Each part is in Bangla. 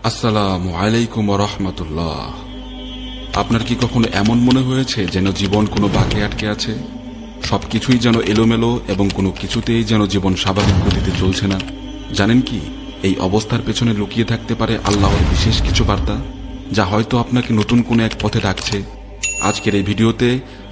আসসালামু আলাইকুম ওয়া রাহমাতুল্লাহ। আপনার কি কখনো এমন মনে হয়েছে যেন জীবন কোনো বাঁকে আটকে আছে? সবকিছুই যেন এলোমেলো এবং কোনো কিছুতেই যেন জীবন স্বাভাবিক গতিতে চলছে না। জানেন কি, এই অবস্থার পেছনে লুকিয়ে থাকতে পারে আল্লাহর বিশেষ কিছু বার্তা, যা হয়তো আপনাকে নতুন কোনো এক পথে ডাকছে। আজকের এই ভিডিওতে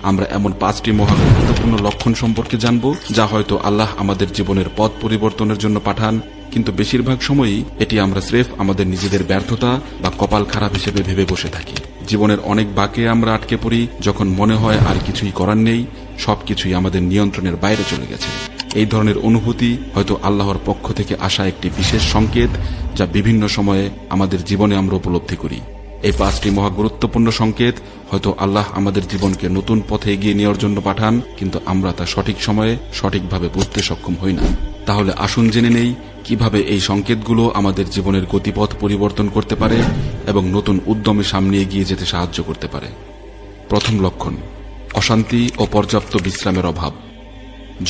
আমরা এমন 5টি মহা গুরুত্বপূর্ণ লক্ষণ সম্পর্কে জানব, যা হয়তো আল্লাহ আমাদের জীবনের পথ পরিবর্তনের জন্য পাঠান, কিন্তু বেশিরভাগ সময়ই এটি আমরা স্রেফ আমাদের নিজেদের ব্যর্থতা বা কপাল খারাপ হিসেবে ভেবে বসে থাকি। জীবনের অনেক বাঁকে আমরা আটকে পড়ি যখন মনে হয় আর কিছুই করার নেই, সবকিছুই আমাদের নিয়ন্ত্রণের বাইরে চলে গেছে। এই ধরনের অনুভূতি হয়তো আল্লাহর পক্ষ থেকে আসা একটি বিশেষ সংকেত, যা বিভিন্ন সময়ে আমাদের জীবনে আমরা উপলব্ধি করি। এই 5টি মহা গুরুত্বপূর্ণ সংকেত হয়তো আল্লাহ আমাদের জীবনকে নতুন পথে এগিয়ে নেওয়ার জন্য পাঠান, কিন্তু আমরা তা সঠিক সময়ে সঠিকভাবে বুঝতে সক্ষম হই না। তাহলে আসুন জেনে নেই কিভাবে এই সংকেতগুলো আমাদের জীবনের গতিপথ পরিবর্তন করতে পারে এবং নতুন উদ্যমে সামনে এগিয়ে যেতে সাহায্য করতে পারে। প্রথম লক্ষণ, অশান্তি ও পর্যাপ্ত বিশ্রামের অভাব।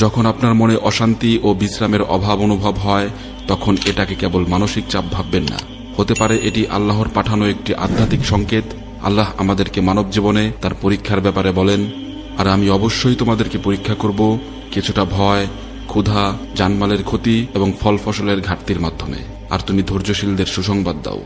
যখন আপনার মনে অশান্তি ও বিশ্রামের অভাব অনুভব হয়, তখন এটাকে কেবল মানসিক চাপ ভাববেন না। হতে পারে এটি আল্লাহর পাঠানো একটি আধ্যাত্মিক সংকেত। আল্লাহ আমাদেরকে মানব জীবনে তার পরীক্ষার ব্যাপারে বলেন, আর আমি অবশ্যই তোমাদেরকে পরীক্ষা করব কিছুটা ভয়, ক্ষুধা, জানমালের ক্ষতি এবং ফল ফসলের ঘাটতির মাধ্যমে, আর তুমি ধৈর্যশীলদের সুসংবাদ দাও।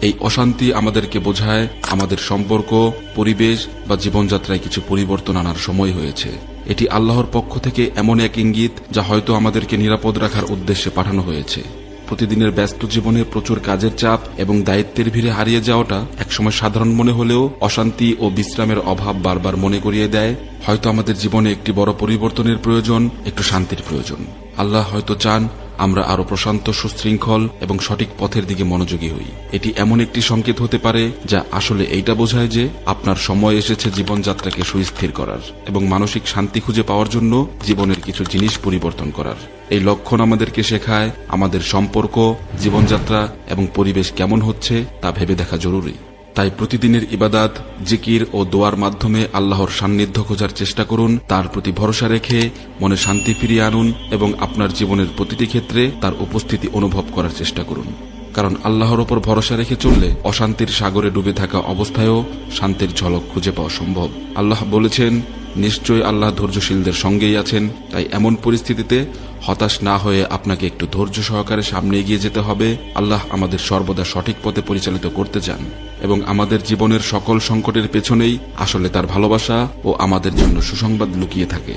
এই অশান্তি আমাদেরকে বোঝায় আমাদের সম্পর্ক, পরিবেশ বা জীবনযাত্রায় কিছু পরিবর্তন আনার সময় হয়েছে। এটি আল্লাহর পক্ষ থেকে এমন এক ইঙ্গিত, যা হয়তো আমাদেরকে নিরাপদ রাখার উদ্দেশ্যে পাঠানো হয়েছে। প্রতিদিনের ব্যস্ত জীবনে প্রচুর কাজের চাপ এবং দায়িত্বের ভিড়ে হারিয়ে যাওয়াটা একসময় সাধারণ মনে হলেও অশান্তি ও বিশ্রামের অভাব বারবার মনে করিয়ে দেয় হয়তো আমাদের জীবনে একটি বড় পরিবর্তনের প্রয়োজন, একটু শান্তির প্রয়োজন। আল্লাহ হয়তো চান আমরা আরো প্রশান্ত, সুশৃঙ্খল এবং সঠিক পথের দিকে মনোযোগী হই। এটি এমন একটি সংকেত হতে পারে যা আসলে এইটা বোঝায় যে আপনার সময় এসেছে জীবনযাত্রাকে সুস্থির করার এবং মানসিক শান্তি খুঁজে পাওয়ার জন্য জীবনের কিছু জিনিস পরিবর্তন করার। এই লক্ষণ আমাদেরকে শেখায় আমাদের সম্পর্ক, জীবনযাত্রা এবং পরিবেশ কেমন হচ্ছে তা ভেবে দেখা জরুরি। তাই প্রতিদিনের ইবাদাত, জিকির ও দোয়ার মাধ্যমে আল্লাহর সান্নিধ্য খোঁজার চেষ্টা করুন। তার প্রতি ভরসা রেখে মনে শান্তি ফিরিয়ে আনুন এবং আপনার জীবনের প্রতিটি ক্ষেত্রে তার উপস্থিতি অনুভব করার চেষ্টা করুন। কারণ আল্লাহর ওপর ভরসা রেখে চললে অশান্তির সাগরে ডুবে থাকা অবস্থায়ও শান্তির ঝলক খুঁজে পাওয়া সম্ভব। আল্লাহ বলেছেন, নিশ্চয়ই আল্লাহ ধৈর্যশীলদের সঙ্গেই আছেন। তাই এমন পরিস্থিতিতে হতাশ না হয়ে আপনাকে একটু ধৈর্য সহকারে সামনে এগিয়ে যেতে হবে। আল্লাহ আমাদের সর্বদা সঠিক পথে পরিচালিত করতে চান এবং আমাদের জীবনের সকল সংকটের পেছনেই আসলে তার ভালোবাসা ও আমাদের জন্য সুসংবাদ লুকিয়ে থাকে।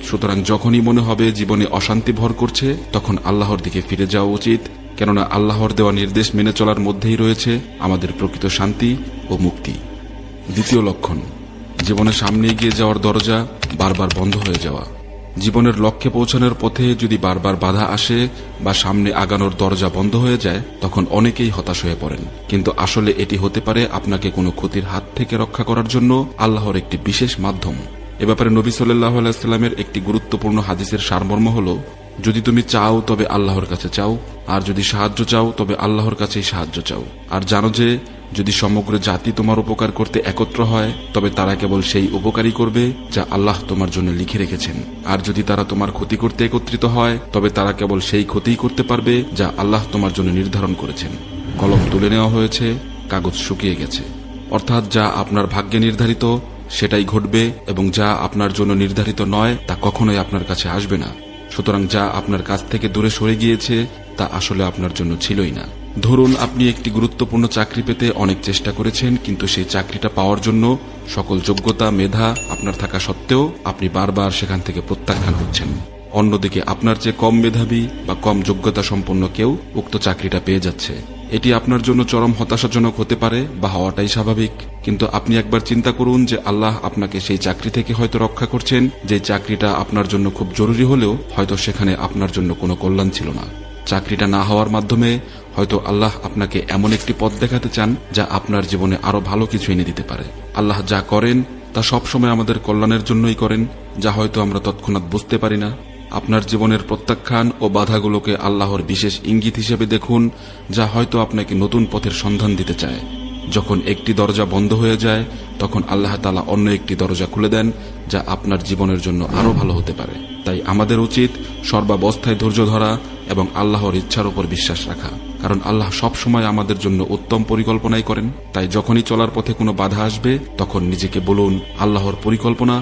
সুতরাং যখনই মনে হবে জীবনে অশান্তি ভর করছে, তখন আল্লাহর দিকে ফিরে যাওয়া উচিত, কেননা আল্লাহর দেওয়া নির্দেশ মেনে চলার মধ্যেই রয়েছে আমাদের প্রকৃত শান্তি ও মুক্তি। দ্বিতীয় লক্ষণ, জীবনের সামনে এগিয়ে যাওয়ার দরজা বারবার বন্ধ হয়ে যাওয়া। জীবনের লক্ষ্যে পৌঁছানোর পথে যদি বারবার বাধা আসে বা সামনে আগানোর দরজা বন্ধ হয়ে যায়, তখন অনেকেই হতাশ হয়ে পড়েন। কিন্তু আসলে এটি হতে পারে আপনাকে কোনো ক্ষতির হাত থেকে রক্ষা করার জন্য আল্লাহর একটি বিশেষ মাধ্যম। এ ব্যাপারে নবী সাল্লাল্লাহু আলাইহি ওয়াসাল্লামের একটি গুরুত্বপূর্ণ হাদিসের সারমর্ম হল, যদি তুমি চাও তবে আল্লাহর কাছে চাও, আর যদি সাহায্য চাও তবে আল্লাহর কাছেই সাহায্য চাও। আর জানো যে যদি সমগ্র জাতি তোমার উপকার করতে একত্র হয়, তবে তারা কেবল সেই উপকারই করবে যা আল্লাহ তোমার জন্য লিখে রেখেছেন। আর যদি তারা তোমার ক্ষতি করতে একত্রিত হয়, তবে তারা কেবল সেই ক্ষতিই করতে পারবে যা আল্লাহ তোমার জন্য নির্ধারণ করেছেন। কলম তুলে নেওয়া হয়েছে, কাগজ শুকিয়ে গেছে। অর্থাৎ যা আপনার ভাগ্যে নির্ধারিত সেটাই ঘটবে, এবং যা আপনার জন্য নির্ধারিত নয় তা কখনোই আপনার কাছে আসবে না। সুতরাং যা আপনার কাছ থেকে দূরে সরে গিয়েছে তা আসলে আপনার জন্য ছিলই না। ধরুন আপনি একটি গুরুত্বপূর্ণ চাকরি পেতে অনেক চেষ্টা করেছেন, কিন্তু সেই চাকরিটা পাওয়ার জন্য সকল যোগ্যতা, মেধা আপনার থাকা সত্ত্বেও আপনি বারবার সেখান থেকে প্রত্যাখ্যান হচ্ছেন। অন্যদিকে আপনার চেয়ে কম মেধাবী বা কম যোগ্যতা সম্পন্ন কেউ উক্ত চাকরিটা পেয়ে যাচ্ছে। এটি আপনার জন্য চরম হতাশাজনক হতে পারে বা হওয়াটাই স্বাভাবিক। কিন্তু আপনি একবার চিন্তা করুন যে আল্লাহ আপনাকে সেই চাকরি থেকে হয়তো রক্ষা করছেন, যে চাকরিটা আপনার জন্য খুব জরুরি হলেও হয়তো সেখানে আপনার জন্য কোনো কল্যাণ ছিল না। চাকরিটা না হওয়ার মাধ্যমে হয়তো আল্লাহ আপনাকে এমন একটি পথ দেখাতে চান যা আপনার জীবনে আরো ভালো কিছু এনে দিতে পারে। আল্লাহ যা করেন তা সবসময় আমাদের কল্যাণের জন্যই করেন, যা হয়তো আমরা তৎক্ষণাৎ বুঝতে পারি না। আপনার জীবনের প্রত্যাখ্যান ও বাধাগুলোকে আল্লাহর বিশেষ ইঙ্গিত হিসেবে দেখুন, যা হয়তো আপনাকে নতুন পথের সন্ধান দিতে চায়। যখন একটি দরজা বন্ধ হয়ে যায়, তখন আল্লাহ তাআলা অন্য একটি দরজা খুলে দেন, যা আপনার জীবনের জন্য আরো ভালো হতে পারে। তাই আমাদের উচিত সর্বাবস্থায় ধৈর্য ধরা এবং আল্লাহর ইচ্ছার উপর বিশ্বাস রাখা। কারণ আল্লাহ সব সময় আমাদের জন্য উত্তম পরিকল্পনাই করেন। তাই যখনই চলার পথে কোনো বাধা আসবে তখন নিজেকে বলুন, আল্লাহর পরিকল্পনা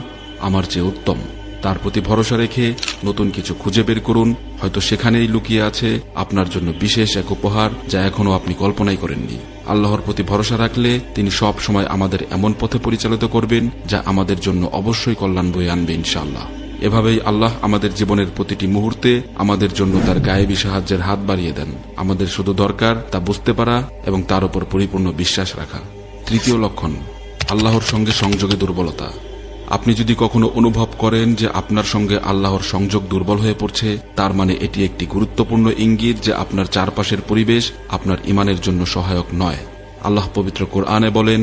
আমার চেয়ে উত্তম। তার প্রতি ভরসা রেখে নতুন কিছু খুঁজে বের করুন, হয়তো সেখানেই লুকিয়ে আছে আপনার জন্য বিশেষ এক উপহার যা এখনো আপনি কল্পনাই করেননি। আল্লাহর প্রতি ভরসা রাখলে তিনি সব সময় আমাদের এমন পথে পরিচালিত করবেন যা আমাদের জন্য অবশ্যই কল্যাণ বয়ে আনবে ইনশাআল্লাহ। এভাবেই আল্লাহ আমাদের জীবনের প্রতিটি মুহূর্তে আমাদের জন্য তার গায়েবী সাহায্যের হাত বাড়িয়ে দেন। আমাদের শুধু দরকার তা বুঝতে পারা এবং তার উপর পরিপূর্ণ বিশ্বাস রাখা। তৃতীয় লক্ষণ, আল্লাহর সঙ্গে সংযোগে দুর্বলতা। আপনি যদি কখনো অনুভব করেন যে আপনার সঙ্গে আল্লাহর সংযোগ দুর্বল হয়ে পড়ছে, তার মানে এটি একটি গুরুত্বপূর্ণ ইঙ্গিত যে আপনার চারপাশের পরিবেশ আপনার ঈমানের জন্য সহায়ক নয়। আল্লাহ পবিত্র কোরআনে বলেন,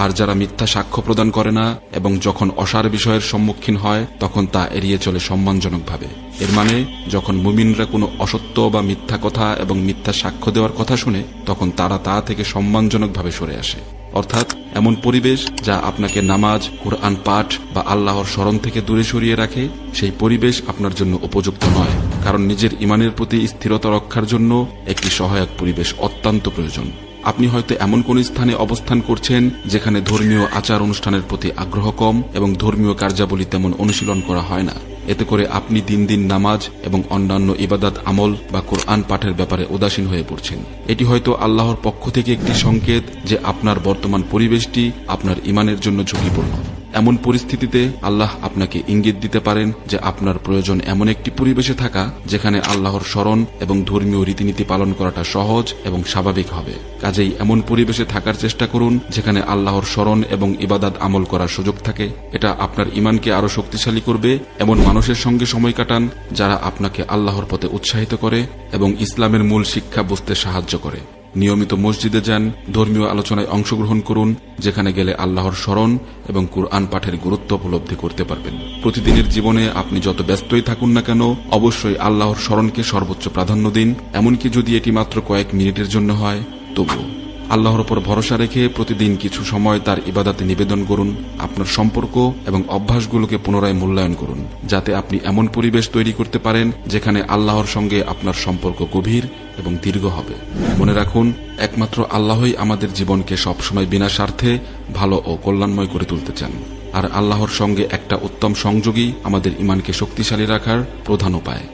আর যারা মিথ্যা সাক্ষ্য প্রদান করে না এবং যখন অসার বিষয়ের সম্মুখীন হয় তখন তা এড়িয়ে চলে সম্মানজনকভাবে। এর মানে যখন মুমিনরা কোনো অসত্য বা মিথ্যা কথা এবং মিথ্যা সাক্ষ্য দেওয়ার কথা শুনে তখন তারা তা থেকে সম্মানজনকভাবে সরে আসে। অর্থাৎ এমন পরিবেশ যা আপনাকে নামাজ, কুরআন পাঠ বা আল্লাহর স্মরণ থেকে দূরে সরিয়ে রাখে, সেই পরিবেশ আপনার জন্য উপযুক্ত নয়। কারণ নিজের ঈমানের প্রতি স্থিরতা রক্ষার জন্য একটি সহায়ক পরিবেশ অত্যন্ত প্রয়োজন। আপনি হয়তো এমন কোন স্থানে অবস্থান করছেন যেখানে ধর্মীয় আচার অনুষ্ঠানের প্রতি আগ্রহ কম এবং ধর্মীয় কার্যাবলী তেমন অনুশীলন করা হয় না। এতে করে আপনি দিন দিন নামাজ এবং অন্যান্য ইবাদত আমল বা কোরআন পাঠের ব্যাপারে উদাসীন হয়ে পড়ছেন। এটি হয়তো আল্লাহর পক্ষ থেকে একটি সংকেত যে আপনার বর্তমান পরিবেশটি আপনার ঈমানের জন্য ঝুঁকিপূর্ণ। এমন পরিস্থিতিতে আল্লাহ আপনাকে ইঙ্গিত দিতে পারেন যে আপনার প্রয়োজন এমন একটি পরিবেশে থাকা যেখানে আল্লাহর স্মরণ এবং ধর্মীয় রীতিনীতি পালন করাটা সহজ এবং স্বাভাবিক হবে। কাজেই এমন পরিবেশে থাকার চেষ্টা করুন যেখানে আল্লাহর স্মরণ এবং ইবাদত আমল করার সুযোগ থাকে। এটা আপনার ঈমানকে আরো শক্তিশালী করবে। এমন মানুষের সঙ্গে সময় কাটান যারা আপনাকে আল্লাহর পথে উৎসাহিত করে এবং ইসলামের মূল শিক্ষা বুঝতে সাহায্য করে। নিয়মিত মসজিদে যান, ধর্মীয় আলোচনায় অংশগ্রহণ করুন, যেখানে গেলে আল্লাহর স্মরণ এবং কুরআন পাঠের গুরুত্ব উপলব্ধি করতে পারবেন। প্রতিদিনের জীবনে আপনি যত ব্যস্তই থাকুন না কেন, অবশ্যই আল্লাহর স্মরণকে সর্বোচ্চ প্রাধান্য দিন। এমনকি যদি এটি মাত্র কয়েক মিনিটের জন্য হয় তবুও। আল্লাহর উপর ভরসা রেখে প্রতিদিন কিছু সময় তার ইবাদতে নিবেদন করুন। আপনার সম্পর্ক এবং অভ্যাসগুলোকে পুনরায় মূল্যায়ন করুন, যাতে আপনি এমন পরিবেশ তৈরি করতে পারেন যেখানে আল্লাহর সঙ্গে আপনার সম্পর্ক গভীর এবং দীর্ঘ হবে। মনে রাখুন, একমাত্র আল্লাহই আমাদের জীবনকে সবসময় বিনা স্বার্থে ভালো ও কল্যাণময় করে তুলতে চান। আর আল্লাহর সঙ্গে একটা উত্তম সংযোগই আমাদের ঈমানকে শক্তিশালী রাখার প্রধান উপায়।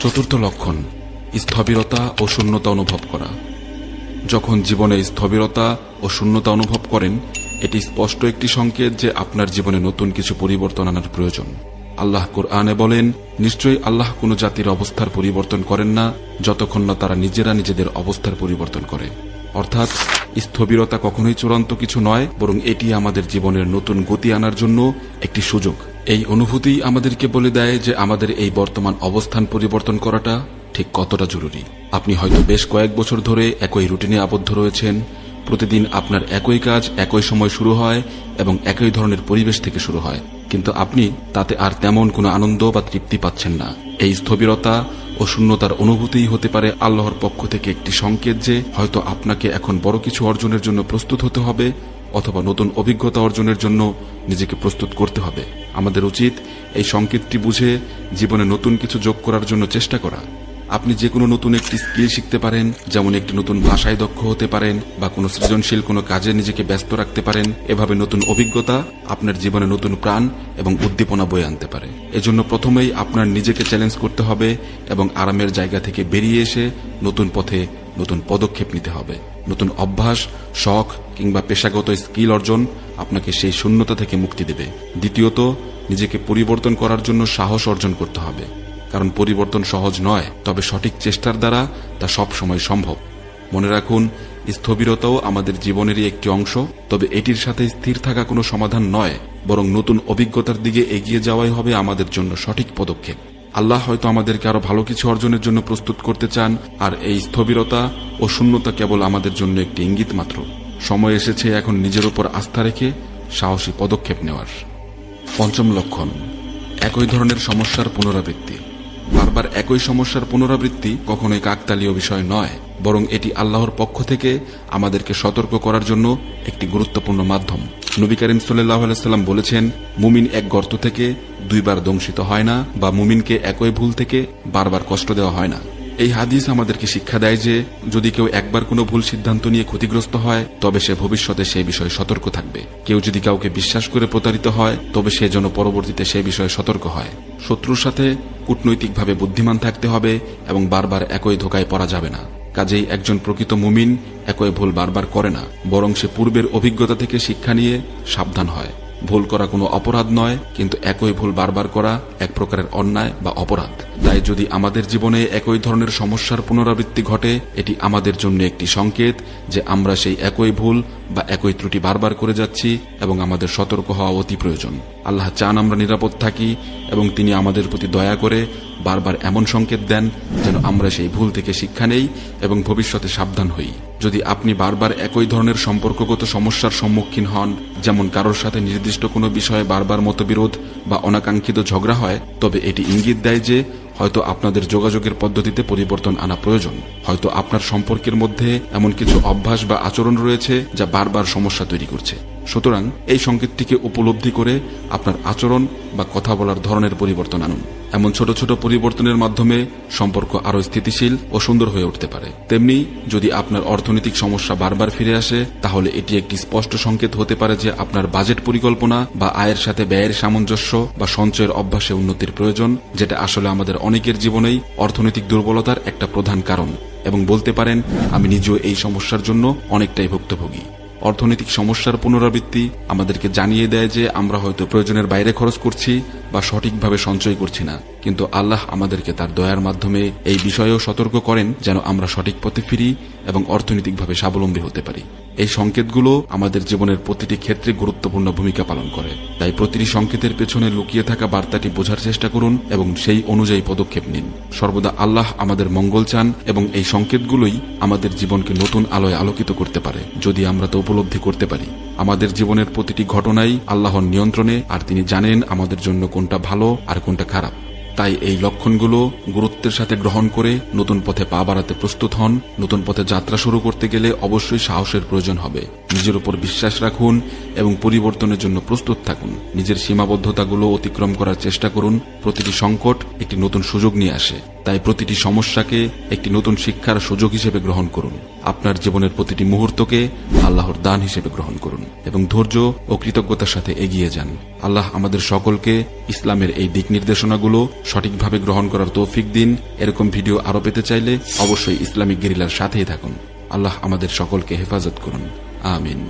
চতুর্থ লক্ষণ, স্থবিরতা ও শূন্যতা অনুভব করা। যখন জীবনে স্থবিরতা ও শূন্যতা অনুভব করেন, এটি স্পষ্ট একটি সংকেত যে আপনার জীবনে নতুন কিছু পরিবর্তন আনার প্রয়োজন। আল্লাহ কোরআনে বলেন, নিশ্চয়ই আল্লাহ কোনো জাতির অবস্থার পরিবর্তন করেন না যতক্ষণ না তারা নিজেরা নিজেদের অবস্থার পরিবর্তন করে। অর্থাৎ স্থবিরতা কখনোই চূড়ান্ত কিছু নয়, বরং এটি আমাদের জীবনের নতুন গতি আনার জন্য একটি সুযোগ। এই অনুভূতি আমাদেরকে বলে দেয় যে আমাদের এই বর্তমান অবস্থান পরিবর্তন করাটা ঠিক কতটা জরুরি। আপনি হয়তো বেশ কয়েক বছর ধরে একই রুটিনে আবদ্ধ রয়েছেন। প্রতিদিন আপনার একই কাজ একই সময় শুরু হয় এবং একই ধরনের পরিবেশ থেকে শুরু হয়, কিন্তু আপনি তাতে আর তেমন কোনো আনন্দ বা তৃপ্তি পাচ্ছেন না। এই স্থবিরতা ও শূন্যতার অনুভূতি হতে পারে আল্লাহর পক্ষ থেকে একটি সংকেত যে হয়তো আপনাকে এখন বড় কিছু অর্জনের জন্য প্রস্তুত হতে হবে অথবা নতুন অভিজ্ঞতা অর্জনের জন্য নিজেকে প্রস্তুত করতে হবে। আমাদের উচিত এই সংকেতটি বুঝে জীবনে নতুন কিছু যোগ করার জন্য চেষ্টা করা। আপনি যে কোনো নতুন একটি স্কিল শিখতে পারেন, যেমন একটি নতুন ভাষায় দক্ষ হতে পারেন বা কোনো সৃজনশীল কোনো কাজে নিজেকে ব্যস্ত রাখতে পারেন। এভাবে নতুন অভিজ্ঞতা আপনার জীবনে নতুন প্রাণ এবং উদ্দীপনা বয়ে আনতে পারে। এজন্য প্রথমেই আপনার নিজেকে চ্যালেঞ্জ করতে হবে এবং আরামের জায়গা থেকে বেরিয়ে এসে নতুন পথে নতুন পদক্ষেপ নিতে হবে। নতুন অভ্যাস, শখ কিংবা পেশাগত স্কিল অর্জন আপনাকে সেই শূন্যতা থেকে মুক্তি দেবে। দ্বিতীয়ত, নিজেকে পরিবর্তন করার জন্য সাহস অর্জন করতে হবে, কারণ পরিবর্তন সহজ নয়, তবে সঠিক চেষ্টার দ্বারা তা সব সময় সম্ভব। মনে রাখুন, স্থবিরতাও আমাদের জীবনেরই একটি অংশ, তবে এটির সাথে স্থির থাকা কোনো সমাধান নয়, বরং নতুন অভিজ্ঞতার দিকে এগিয়ে যাওয়াই হবে আমাদের জন্য সঠিক পদক্ষেপ। আল্লাহ হয়তো আমাদেরকে আরো ভালো কিছু অর্জনের জন্য প্রস্তুত করতে চান, আর এই স্থবিরতা ও শূন্যতা কেবল আমাদের জন্য একটি ইঙ্গিত মাত্র। সময় এসেছে এখন নিজের উপর আস্থা রেখে সাহসী পদক্ষেপ নেওয়ার। পঞ্চম লক্ষণ, একই ধরনের সমস্যার পুনরাবৃত্তি। বারবার একই সমস্যার পুনরাবৃত্তি কখনোই কাকতালীয় বিষয় নয়, বরং এটি আল্লাহর পক্ষ থেকে আমাদেরকে সতর্ক করার জন্য একটি গুরুত্বপূর্ণ মাধ্যম। নবী করিম সাল্লাল্লাহু আলাইহি ওয়াসাল্লাম বলেছেন, মুমিন এক গর্ত থেকে দুইবার দংশিত হয় না, বা মুমিনকে একই ভুল থেকে বারবার কষ্ট দেওয়া হয় না। এই হাদিস আমাদেরকে শিক্ষা দেয় যে যদি কেউ একবার কোনো ভুল সিদ্ধান্ত নিয়ে ক্ষতিগ্রস্ত হয় তবে সে ভবিষ্যতে সেই বিষয়ে সতর্ক থাকবে। কেউ যদি কাউকে বিশ্বাস করে প্রতারিত হয় তবে সে যেন পরবর্তীতে সে বিষয়ে সতর্ক হয়। শত্রুর সাথে কূটনৈতিকভাবে বুদ্ধিমান থাকতে হবে এবং বারবার একই ধোকায় পড়া যাবে না। কাজেই একজন প্রকৃত মুমিন একই ভুল বারবার করে না, বরং সে পূর্বের অভিজ্ঞতা থেকে শিক্ষা নিয়ে সাবধান হয়। ভুল করা কোনো অপরাধ নয়, কিন্তু একই ভুল বারবার করা এক প্রকারের অন্যায় বা অপরাধ। তাই যদি আমাদের জীবনে একই ধরনের সমস্যার পুনরাবৃত্তি ঘটে, এটি আমাদের জন্য একটি সংকেত যে আমরা সেই একই ভুল বা একই ত্রুটি বারবার করে যাচ্ছি এবং আমাদের সতর্ক হওয়া অতি প্রয়োজন। আল্লাহ চান আমরা নিরাপদ থাকি এবং তিনি আমাদের প্রতি দয়া করে বারবার এমন সংকেত দেন যেন আমরা সেই ভুল থেকে শিক্ষা নেই এবং ভবিষ্যতে সাবধান হই। যদি আপনি বারবার একই ধরনের সম্পর্কগত সমস্যার সম্মুখীন হন, যেমন কারোর সাথে নির্দিষ্ট কোনো বিষয়ে বারবার মতবিরোধ বা অনাকাঙ্ক্ষিত ঝগড়া হয়, তবে এটি ইঙ্গিত দেয় যে হয়তো আপনাদের যোগাযোগের পদ্ধতিতে পরিবর্তন আনা প্রয়োজন। হয়তো আপনার সম্পর্কের মধ্যে এমন কিছু অভ্যাস বা আচরণ রয়েছে যা বারবার সমস্যা তৈরি করছে। সুতরাং এই সংকেতটিকে উপলব্ধি করে আপনার আচরণ বা কথা বলার ধরনের পরিবর্তন আনুন। এমন ছোট ছোট পরিবর্তনের মাধ্যমে সম্পর্ক আরও স্থিতিশীল ও সুন্দর হয়ে উঠতে পারে। তেমনি যদি আপনার অর্থনৈতিক সমস্যা বারবার ফিরে আসে, তাহলে এটি একটি স্পষ্ট সংকেত হতে পারে যে আপনার বাজেট পরিকল্পনা বা আয়ের সাথে ব্যয়ের সামঞ্জস্য বা সঞ্চয়ের অভ্যাসে উন্নতির প্রয়োজন, যেটা আসলে আমাদের অনেকের জীবনেই অর্থনৈতিক দুর্বলতার একটা প্রধান কারণ। এবং বলতে পারেন, আমি নিজেও এই সমস্যার জন্য অনেকটাই ভুক্তভোগী। অর্থনৈতিক সমস্যার পুনরাবৃত্তি আমাদেরকে জানিয়ে দেয় যে আমরা হয়তো প্রয়োজনের বাইরে খরচ করছি বা সঠিকভাবে সঞ্চয় করছি না, কিন্তু আল্লাহ আমাদেরকে তার দয়ার মাধ্যমে এই বিষয়েও সতর্ক করেন যেন আমরা সঠিক পথে ফিরি এবং অর্থনৈতিকভাবে স্বাবলম্বী হতে পারি। এই সংকেতগুলো আমাদের জীবনের প্রতিটি ক্ষেত্রে গুরুত্বপূর্ণ ভূমিকা পালন করে। তাই প্রতিটি সংকেতের পেছনে লুকিয়ে থাকা বার্তাটি বোঝার চেষ্টা করুন এবং সেই অনুযায়ী পদক্ষেপ নিন। সর্বদা আল্লাহ আমাদের মঙ্গল চান এবং এই সংকেতগুলোই আমাদের জীবনকে নতুন আলোয় আলোকিত করতে পারে যদি আমরা তা উপলব্ধি করতে পারি। আমাদের জীবনের প্রতিটি ঘটনাই আল্লাহর নিয়ন্ত্রণে, আর তিনি জানেন আমাদের জন্য কোনটা ভালো আর কোনটা খারাপ। তাই এই লক্ষণগুলো গুরুত্বের সাথে গ্রহণ করে নতুন পথে পা বাড়াতে প্রস্তুত হন। নতুন পথে যাত্রা শুরু করতে গেলে অবশ্যই সাহসের প্রয়োজন হবে। নিজের উপর বিশ্বাস রাখুন এবং পরিবর্তনের জন্য প্রস্তুত থাকুন। নিজের সীমাবদ্ধতাগুলো অতিক্রম করার চেষ্টা করুন। প্রতিটি সংকট একটি নতুন সুযোগ নিয়ে আসে, তাই প্রতিটি সমস্যাকে একটি নতুন শিক্ষার সুযোগ হিসেবে গ্রহণ করুন। আপনার জীবনের প্রতিটি মুহূর্তকে আল্লাহর দান হিসেবে গ্রহণ করুন এবং ধৈর্য ও কৃতজ্ঞতার সাথে এগিয়ে যান। আল্লাহ আমাদের সকলকে ইসলামের এই দিক নির্দেশনাগুলো সঠিকভাবে গ্রহণ করার তৌফিক দিন। এরকম ভিডিও আরো পেতে চাইলে অবশ্যই ইসলামিক গেরিলার সাথেই থাকুন। আল্লাহ আমাদের সকলকে হেফাজত করুন। আমিন।